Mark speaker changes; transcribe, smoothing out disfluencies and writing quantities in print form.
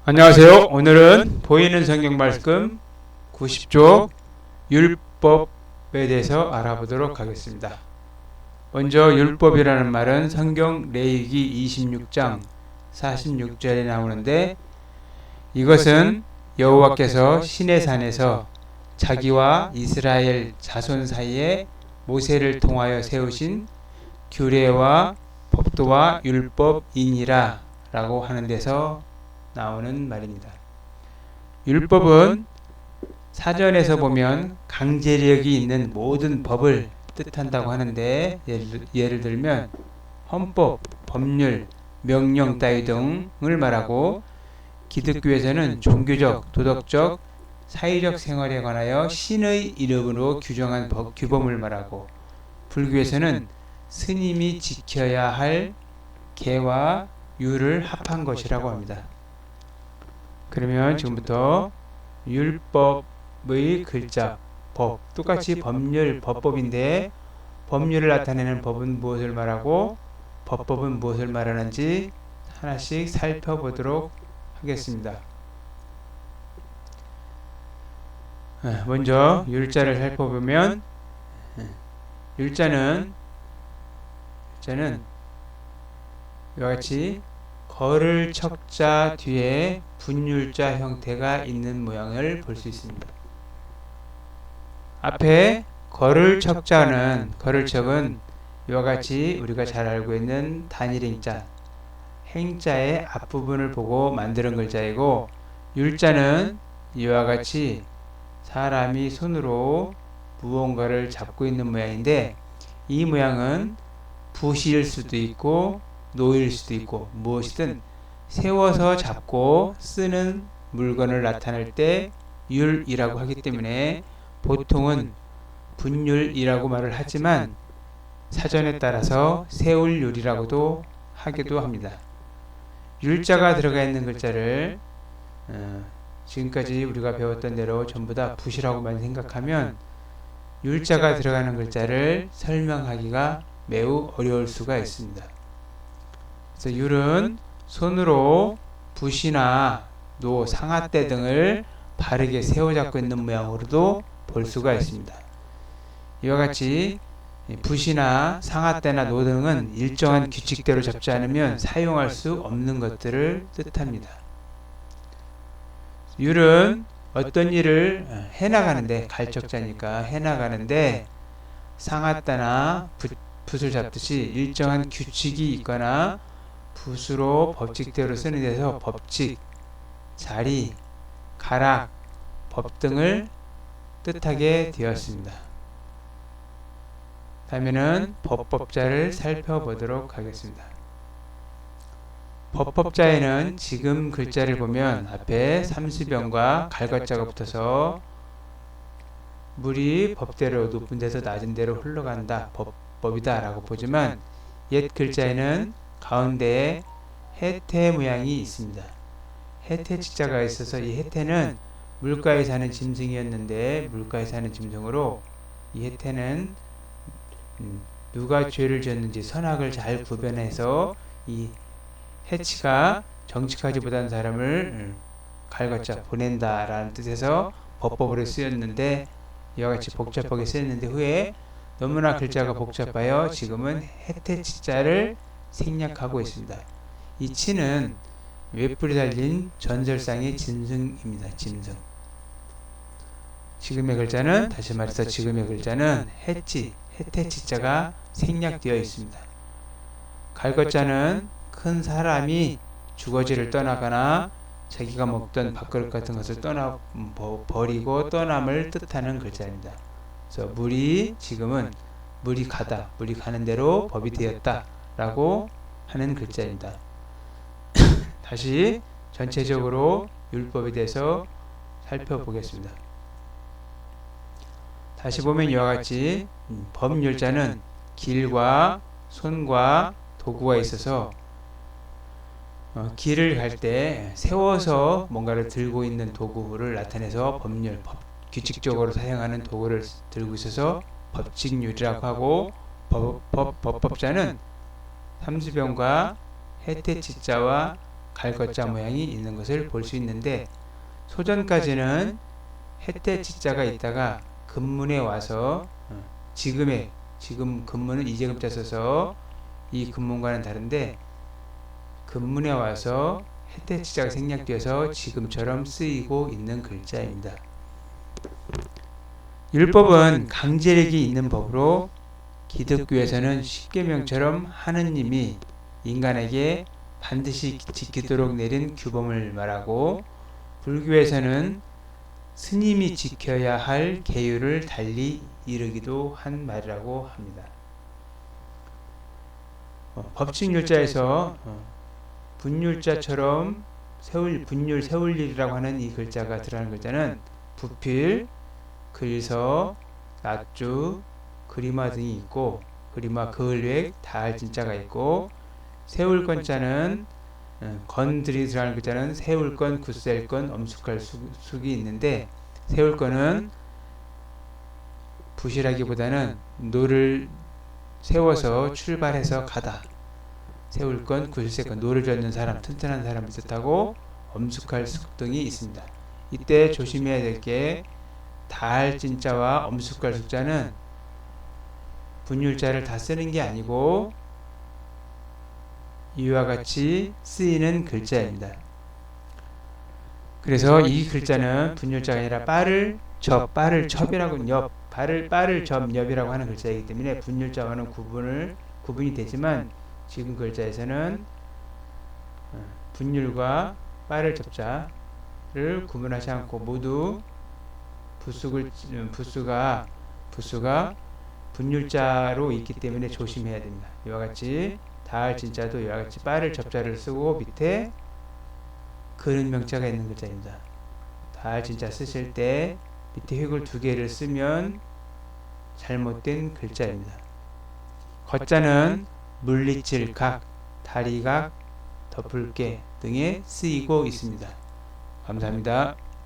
Speaker 1: 안녕하세요. 오늘은 보이는 성경 말씀 90쪽 율법에 대해서 알아보도록 하겠습니다. 먼저 율법이라는 말은 성경 레위기 26장 46절에 나오는데, 이것은 여호와께서 시내산에서 자기와 이스라엘 자손 사이에 모세를 통하여 세우신 규례와 법도와 율법이니라 라고 하는 데서 나오는 말입니다. 율법은 사전에서 보면 강제력이 있는 모든 법을 뜻한다고 하는데, 예를 들면 헌법, 법률, 명령 따위 등을 말하고, 기독교에서는 종교적, 도덕적, 사회적 생활에 관하여 신의 이름으로 규정한 규범을 말하고, 불교에서는 스님이 지켜야 할 계와 율을 합한 것이라고 합니다. 그러면 지금부터 율법의 글자, 법, 똑같이 법률, 법법인데 법률을 나타내는 법은 무엇을 말하고 법법은 무엇을 말하는지 하나씩 살펴보도록 하겠습니다. 먼저 율자를 살펴보면, 율자는 이와 같이 거를 척자 뒤에 분율자 형태가 있는 모양을 볼 수 있습니다. 앞에 거를 척은 이와 같이 우리가 잘 알고 있는 단일행자, 행자의 앞부분을 보고 만드는 글자이고, 율자는 이와 같이 사람이 손으로 무언가를 잡고 있는 모양인데, 이 모양은 붓일 수도 있고 노일 수도 있고, 무엇이든 세워서 잡고 쓰는 물건을 나타낼 때 율이라고 하기 때문에 보통은 분율이라고 말을 하지만 사전에 따라서 세울 율이라고도 하기도 합니다. 율자가 들어가 있는 글자를 지금까지 우리가 배웠던 대로 전부 다 붓이라고만 생각하면 율자가 들어가는 글자를 설명하기가 매우 어려울 수가 있습니다. 그래서 율은 손으로 붓이나 노, 상아떼 등을 바르게 세워잡고 있는 모양으로도 볼 수가 있습니다. 이와 같이 붓이나 상아떼나 노 등은 일정한 규칙대로 잡지 않으면 사용할 수 없는 것들을 뜻합니다. 율은 어떤 일을 해나가는데, 갈척자니까 해나가는데 상아떼나 붓을 잡듯이 일정한 규칙이 있거나 붓으로 법칙대로 쓰는 데서 법칙, 자리, 가락, 법 등을 뜻하게 되었습니다. 다음에는 법법자를 살펴보도록 하겠습니다. 법법자에는 지금 글자를 보면 앞에 삼수변과 갈것자가 붙어서 물이 법대로 높은 데서 낮은 데로 흘러간다, 법이다 라고 보지만, 옛 글자에는 가운데에 해태 모양이 있습니다. 해태 치자가 있어서 이 해태는 물가에 사는 짐승이었는데, 물가에 사는 짐승으로 이 해태는 누가 죄를 지었는지 선악을 잘 구별해서 이 해치가 정직하지 못한 사람을 갈것자 보낸다 라는 뜻에서 법법으로 쓰였는데, 이와 같이 복잡하게 쓰였는데 후에 너무나 글자가 복잡하여 지금은 해태 치자를 생략하고 있습니다. 이 치는 웹뿔이 달린 전설상의 짐승입니다. 짐승. 지금의 글자는, 다시 말해서 지금의 글자는 해태 치자가 생략되어 있습니다. 갈것자는 큰 사람이 주거지를 떠나거나 자기가 먹던 밥그릇 같은 것을 버리고 떠남을 뜻하는 글자입니다. 그래서 지금은 물이 가다, 물이 가는 대로 법이 되었다 라고 하는 글자입니다. 다시 전체적으로 율법에 대해서 살펴보겠습니다. 다시 보면 이와 같이 법률자는 길과 손과 도구가 있어서 길을 갈 때 세워서 뭔가를 들고 있는 도구를 나타내서 법률, 규칙적으로 사용하는 도구를 들고 있어서 법칙률이라고 하고, 법법자는 삼수변과 해태치자와 갈것자 모양이 있는 것을 볼 수 있는데, 소전까지는 해태 치자가 있다가 근문에 와서 지금 근문은 이제금자 써서 이 근문과는 다른데, 근문에 와서 해태 치자가 생략되어서 지금처럼 쓰이고 있는 글자입니다. 율법은 강제력이 있는 법으로 기독교에서는 십계명처럼 하느님이 인간에게 반드시 지키도록 내린 규범을 말하고, 불교에서는 스님이 지켜야 할 계율을 달리 이르기도 한 말이라고 합니다. 법칙율자에서 분율자처럼 분율 세울 일이라고 하는 이 글자가 들어가는 글자는 부필, 글서, 낫주, 그리마 등이 있고, 그리마 그을획, 다할 진자가 있고, 세울 건자는 건들이 들어가는 글자는 세울 건, 굳셀 건, 엄숙할 숙이 있는데, 세울 건은 부실하기보다는 노를 세워서 출발해서 가다. 세울 건, 굳셀 건, 노를 젓는 사람, 튼튼한 사람을 뜻하고, 엄숙할 숙 등이 있습니다. 이때 조심해야 될 게, 다할 진자와 엄숙할 숙자는 분율자를 다 쓰는 게 아니고 이와 같이 쓰이는 글자입니다. 그래서 이 글자는 분율자가 아니라 빠를 첩이라고 빠를 접 엽이라고 하는 글자이기 때문에 분율자와는 구분이 되지만, 지금 글자에서는 분율과 빠를 접자를 구분하지 않고 모두 부수가 분율자로 있기 때문에 조심해야 됩니다. 이와 같이 다할 진자도 이와 같이 빠를 접자를 쓰고 밑에 그는 명자가 있는 글자입니다. 다할 진자 쓰실 때 밑에 획을 2개를 쓰면 잘못된 글자입니다. 거자는 물리칠 각, 다리각, 덮을게 등에 쓰이고 있습니다. 감사합니다.